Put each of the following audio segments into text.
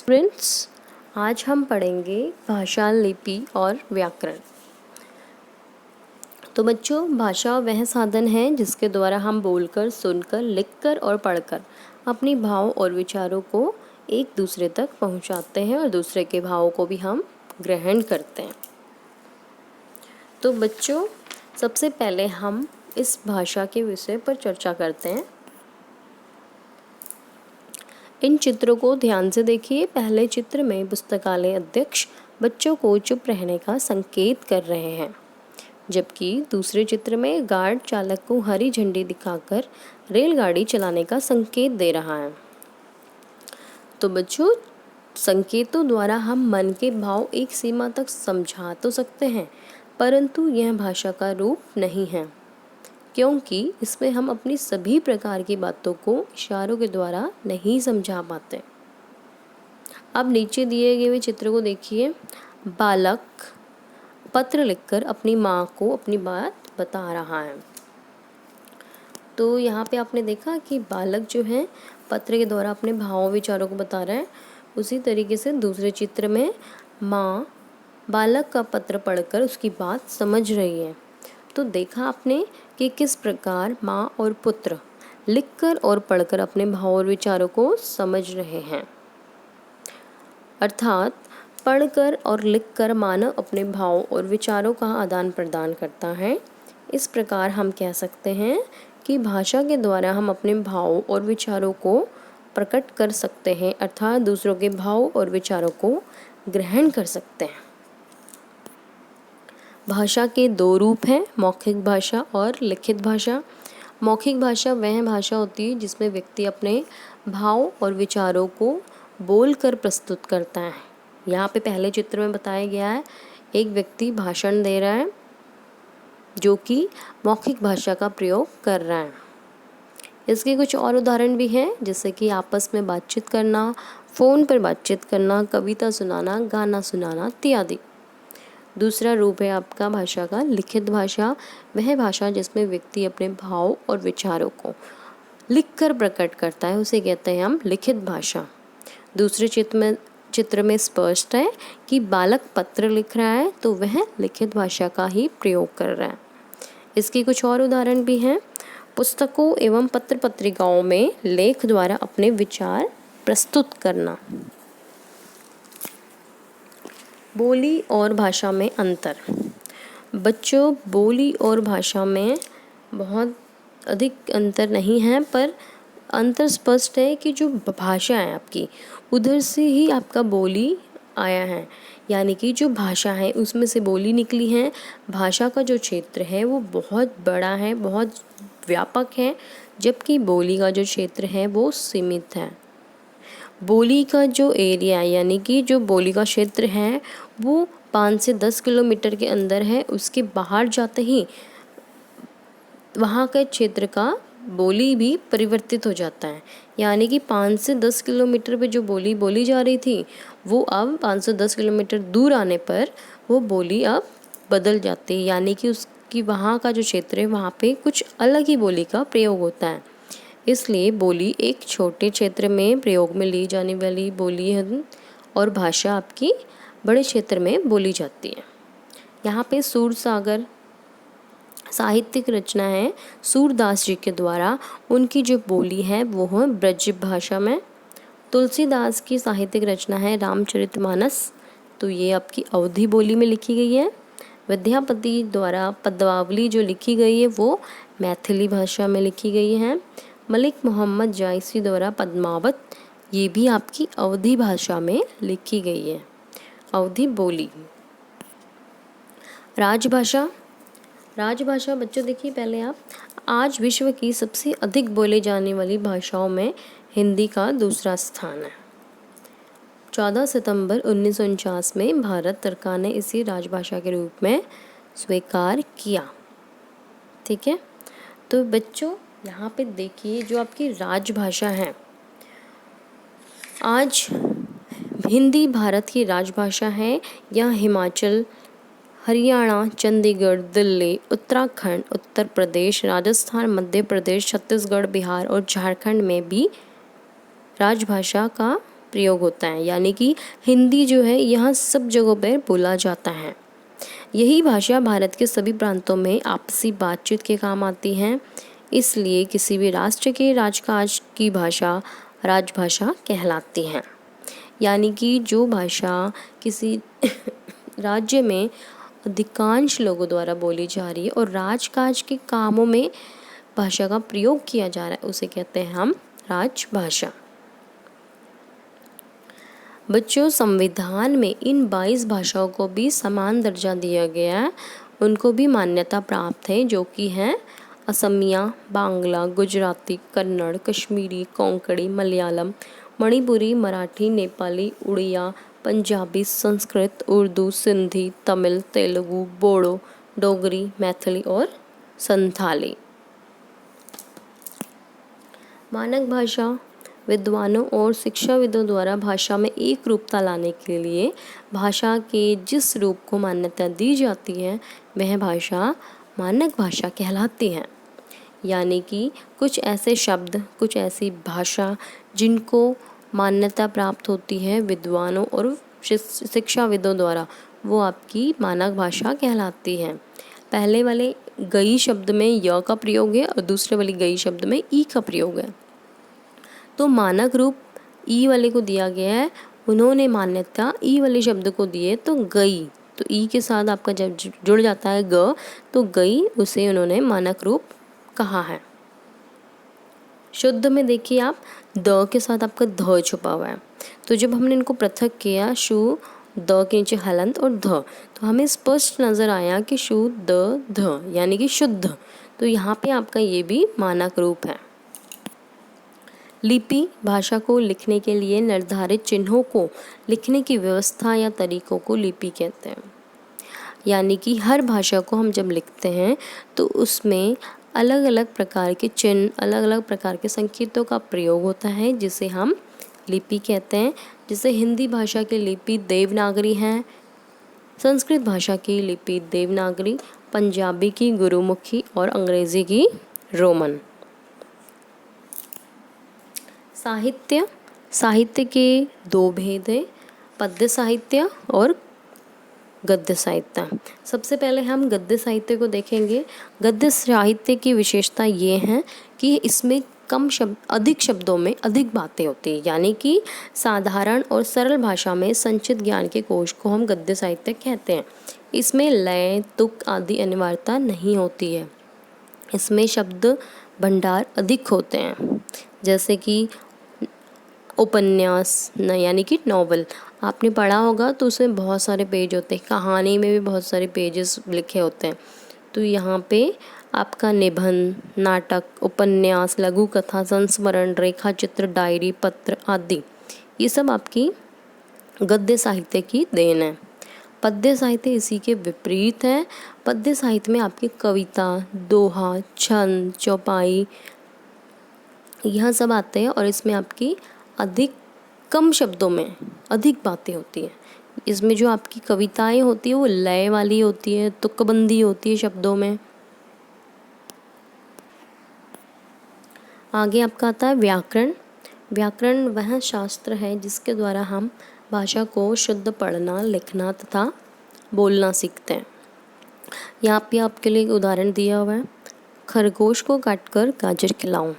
Friends, आज हम पढ़ेंगे भाषा, लिपि और व्याकरण। तो बच्चों, भाषा वह साधन है जिसके द्वारा हम बोलकर, सुनकर, लिखकर और पढ़कर अपनी भाव और विचारों को एक दूसरे तक पहुंचाते हैं और दूसरे के भावों को भी हम ग्रहण करते हैं। तो बच्चों, सबसे पहले हम इस भाषा के विषय पर चर्चा करते हैं। इन चित्रों को ध्यान से देखिए। पहले चित्र में पुस्तकालय अध्यक्ष बच्चों को चुप रहने का संकेत कर रहे हैं, जबकि दूसरे चित्र में गार्ड चालक को हरी झंडी दिखाकर रेलगाड़ी चलाने का संकेत दे रहा है। तो बच्चों, संकेतों द्वारा हम मन के भाव एक सीमा तक समझा तो सकते हैं, परंतु यह भाषा का रूप नहीं है, क्योंकि इसमें हम अपनी सभी प्रकार की बातों को इशारों के द्वारा नहीं समझा पाते। अब नीचे दिए गए चित्र को देखिए। बालक पत्र लिखकर अपनी माँ को अपनी बात बता रहा है। तो यहाँ पे आपने देखा कि बालक जो है पत्र के द्वारा अपने भावों विचारों को बता रहा है। उसी तरीके से दूसरे चित्र में माँ बालक का पत्र पढ़कर उसकी बात समझ रही है। तो देखा आपने कि किस प्रकार माँ और पुत्र लिखकर और पढ़कर अपने भाव और विचारों को समझ रहे हैं। अर्थात पढ़कर और लिखकर मानव अपने भाव और विचारों का आदान प्रदान करता है। इस प्रकार हम कह सकते हैं कि भाषा के द्वारा हम अपने भाव और विचारों को प्रकट कर सकते हैं, अर्थात दूसरों के भाव और विचारों को ग्रहण कर सकते हैं। भाषा के दो रूप हैं, मौखिक भाषा और लिखित भाषा। मौखिक भाषा वह भाषा होती है जिसमें व्यक्ति अपने भाव और विचारों को बोलकर प्रस्तुत करता है। यहाँ पे पहले चित्र में बताया गया है, एक व्यक्ति भाषण दे रहा है जो कि मौखिक भाषा का प्रयोग कर रहा है। इसके कुछ और उदाहरण भी हैं, जैसे कि आपस में बातचीत करना, फ़ोन पर बातचीत करना, कविता सुनाना, गाना सुनाना इत्यादि। दूसरा रूप है आपका भाषा का लिखित भाषा। वह भाषा जिसमें व्यक्ति अपने भाव और विचारों को लिखकर प्रकट करता है, उसे कहते हैं हम लिखित भाषा। दूसरे चित्र में स्पष्ट है कि बालक पत्र लिख रहा है, तो वह लिखित भाषा का ही प्रयोग कर रहा है। इसके कुछ और उदाहरण भी हैं। पुस्तकों एवं पत्र पत्रिकाओं में लेख द्वारा अपने विचार प्रस्तुत करना। बोली और भाषा में अंतर। बच्चों, बोली और भाषा में बहुत अधिक अंतर नहीं है, पर अंतर स्पष्ट है कि जो भाषा है आपकी, उधर से ही आपका बोली आया है, यानी कि जो भाषा है उसमें से बोली निकली है। भाषा का जो क्षेत्र है वो बहुत बड़ा है, बहुत व्यापक है, जबकि बोली का जो क्षेत्र है वो सीमित है। बोली का जो एरिया यानी कि जो बोली का क्षेत्र है वो 5 से 10 किलोमीटर के अंदर है। उसके बाहर जाते ही वहाँ के क्षेत्र का बोली भी परिवर्तित हो जाता है, यानी कि 5 से 10 किलोमीटर पे जो बोली बोली जा रही थी वो अब 5 से 10 किलोमीटर दूर आने पर वो बोली अब बदल जाती है, यानी कि उसकी वहाँ का जो क्षेत्र है वहाँ पे कुछ अलग ही बोली का प्रयोग होता है। इसलिए बोली एक छोटे क्षेत्र में प्रयोग में ली जाने वाली बोली है और भाषा आपकी बड़े क्षेत्र में बोली जाती है। यहाँ पे सूरसागर साहित्यिक रचना है सूरदास जी के द्वारा। उनकी जो बोली है वो है ब्रज भाषा में। तुलसीदास की साहित्यिक रचना है रामचरितमानस, तो ये आपकी अवधी बोली में लिखी गई है। विद्यापति द्वारा पद्मावली जो लिखी गई है वो मैथिली भाषा में लिखी गई है। मलिक मोहम्मद जायसी द्वारा पद्मावत, ये भी आपकी अवधी भाषा में लिखी गई है, अवधी बोली। राजभाषा। राजभाषा बच्चों देखिए, पहले आप, आज विश्व की सबसे अधिक बोले जाने वाली भाषाओं में हिंदी का दूसरा स्थान है। 14 सितंबर 1949 में भारत सरकार ने इसे राजभाषा के रूप में स्वीकार किया। ठीक है, तो बच्चों यहाँ पे देखिए जो आपकी राजभाषा है, आज हिंदी भारत की राजभाषा है। यह हिमाचल, हरियाणा, चंडीगढ़, दिल्ली, उत्तराखंड, उत्तर प्रदेश, राजस्थान, मध्य प्रदेश, छत्तीसगढ़, बिहार और झारखंड में भी राजभाषा का प्रयोग होता है, यानी कि हिंदी जो है यहाँ सब जगहों पर बोला जाता है। यही भाषा भारत के सभी प्रांतों में आपसी बातचीत के काम आती है। इसलिए किसी भी राष्ट्र के राजकाज की भाषा राजभाषा कहलाती है। यानी कि जो भाषा किसी राज्य में अधिकांश लोगों द्वारा बोली जा रही है और राजकाज के कामों में भाषा का प्रयोग किया जा रहा है, उसे कहते हैं हम राजभाषा। बच्चों, संविधान में इन 22 भाषाओं को भी समान दर्जा दिया गया है, उनको भी मान्यता प्राप्त है, जो कि हैं असमिया, बांग्ला, गुजराती, कन्नड़, कश्मीरी, कोंकणी, मलयालम, मणिपुरी, मराठी, नेपाली, उड़िया, पंजाबी, संस्कृत, उर्दू, सिंधी, तमिल, तेलुगु, बोडो, डोगरी, मैथिली और संथाली। मानक भाषा विद्वानों और शिक्षाविदों द्वारा भाषा में एक रूपता लाने के लिए भाषा के जिस रूप को मान्यता दी जाती है वह भाषा मानक भाषा कहलाती है। यानी कि कुछ ऐसे शब्द, कुछ ऐसी भाषा जिनको मान्यता प्राप्त होती है विद्वानों और शिक्षाविदों द्वारा, वो आपकी मानक भाषा कहलाती है। पहले वाले गई शब्द में य का प्रयोग है और दूसरे वाली गई शब्द में ई का प्रयोग है। तो मानक रूप ई वाले को दिया गया है, उन्होंने मान्यता ई वाले शब्द को दिए, तो गई, तो ई के साथ आपका जब जुड़ जाता है ग, तो गई, उसे उन्होंने मानक रूप कहा है। शुद्ध में देखिए आप, द के साथ आपका ध छुपा हुआ है, तो जब हमने इनको पृथक किया, शु द के नीचे हलंत और ध, तो हमें स्पष्ट नजर आया कि शु द ध यानी कि शुद्ध। तो यहाँ पे आपका ये भी मानक रूप है। लिपि भाषा को लिखने के लिए निर्धारित चिन्हों को लिखने की व्यवस्था या तरीकों को लिपि कहते हैं। यानी कि हर भाषा को हम जब लिखते हैं तो उसमें अलग अलग प्रकार के चिन्ह, अलग अलग प्रकार के संकेतों का प्रयोग होता है, जिसे हम लिपि कहते हैं। जैसे हिंदी भाषा की लिपि देवनागरी है, संस्कृत भाषा की लिपि देवनागरी, पंजाबी की गुरुमुखी और अंग्रेजी की रोमन। साहित्य के दो भेद हैं, पद्य साहित्य और गद्य साहित्य। सबसे पहले हम गद्य साहित्य को देखेंगे। गद्य साहित्य की विशेषता ये है कि इसमें अधिक शब्दों में अधिक बातें होती है, यानी कि साधारण और सरल भाषा में संचित ज्ञान के कोश को हम गद्य साहित्य कहते हैं। इसमें लय, तुक आदि अनिवार्यता नहीं होती है। इसमें शब्द भंडार अधिक होते हैं, जैसे कि उपन्यास यानी कि नॉवल आपने पढ़ा होगा, तो उसमें बहुत सारे पेज होते हैं। कहानी में भी बहुत सारे पेजेस लिखे होते हैं। तो यहाँ पे आपका निबंध, नाटक, उपन्यास, लघु कथा, संस्मरण, रेखा चित्र, डायरी, पत्र आदि, ये सब आपकी गद्य साहित्य की देन है। पद्य साहित्य इसी के विपरीत है। पद्य साहित्य में आपकी कविता, दोहा, छंद, चौपाई, यह सब आते हैं और इसमें आपकी अधिक कम शब्दों में अधिक बातें होती हैं। इसमें जो आपकी कविताएं होती है वो लय वाली होती है, तुकबंदी होती है शब्दों में। आगे आपका आता है व्याकरण। व्याकरण वह शास्त्र है जिसके द्वारा हम भाषा को शुद्ध पढ़ना, लिखना तथा बोलना सीखते हैं। यहाँ पे आपके लिए एक उदाहरण दिया हुआ है, खरगोश को काटकर गाजर खिलाऊं।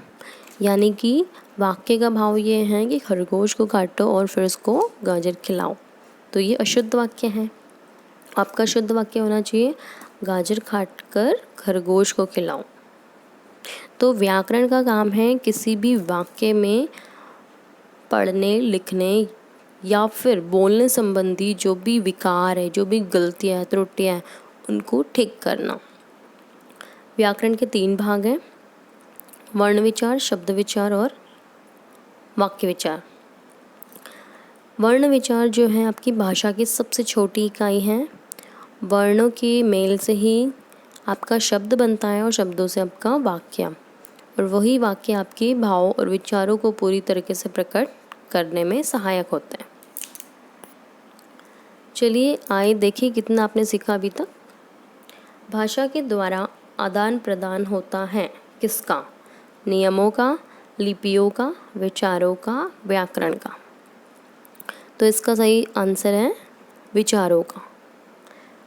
यानी कि वाक्य का भाव ये है कि खरगोश को काटो और फिर उसको गाजर खिलाओ। तो ये अशुद्ध वाक्य है। आपका शुद्ध वाक्य होना चाहिए, गाजर काटकर खरगोश को खिलाओ। तो व्याकरण का काम है किसी भी वाक्य में पढ़ने, लिखने या फिर बोलने संबंधी जो भी विकार है, जो भी गलतियाँ, त्रुटियाँ, उनको ठीक करना। व्याकरण के 3 भाग हैं, वर्ण विचार, शब्द विचार और वाक्य विचार। वर्ण विचार जो है आपकी भाषा की सबसे छोटी इकाई है। वर्णों के मेल से ही आपका शब्द बनता है और शब्दों से आपका वाक्य, और वही वाक्य आपके भावों और विचारों को पूरी तरीके से प्रकट करने में सहायक होता है। चलिए आइए देखिए कितना आपने सीखा अभी तक। भाषा के द्वारा आदान प्रदान होता है किसका? नियमों का, लिपियों का, विचारों का, व्याकरण का। तो इसका सही आंसर है विचारों का।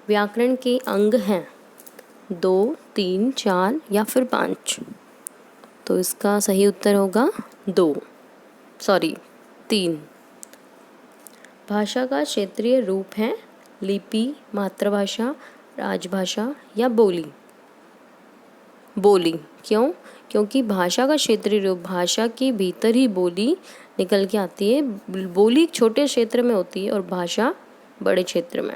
व्याकरण के अंग हैं 2, 3, 4 या फिर 5। तो इसका सही उत्तर होगा 3। भाषा का क्षेत्रीय रूप है लिपि, मातृभाषा, राजभाषा या बोली। बोली क्यों? क्योंकि भाषा का क्षेत्रीय रूप, भाषा के भीतर ही बोली निकल के आती है। बोली छोटे क्षेत्र में होती है और भाषा बड़े क्षेत्र में।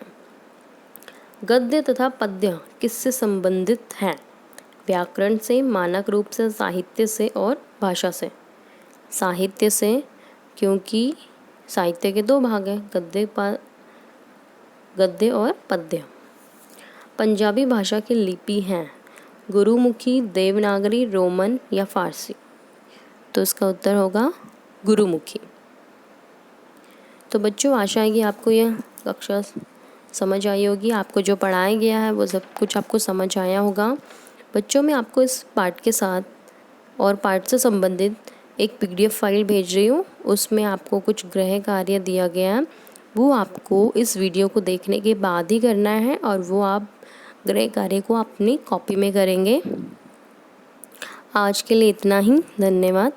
गद्य तथा पद्य किससे संबंधित हैं? व्याकरण से, मानक रूप से, साहित्य से और भाषा से। साहित्य से, क्योंकि साहित्य के 2 भाग हैं, गद्य और पद्य। पंजाबी भाषा की लिपि हैं गुरुमुखी, देवनागरी, रोमन या फारसी। तो इसका उत्तर होगा गुरुमुखी। तो बच्चों, आशा है कि आपको यह कक्षा समझ आई होगी। आपको जो पढ़ाया गया है वो सब कुछ आपको समझ आया होगा। बच्चों, मैं आपको इस पाठ के साथ और पाठ से संबंधित एक PDF फाइल भेज रही हूँ। उसमें आपको कुछ गृह कार्य दिया गया है, वो आपको इस वीडियो को देखने के बाद ही करना है और वो आप गृह कार्य को अपनी कॉपी में करेंगे। आज के लिए इतना ही। धन्यवाद।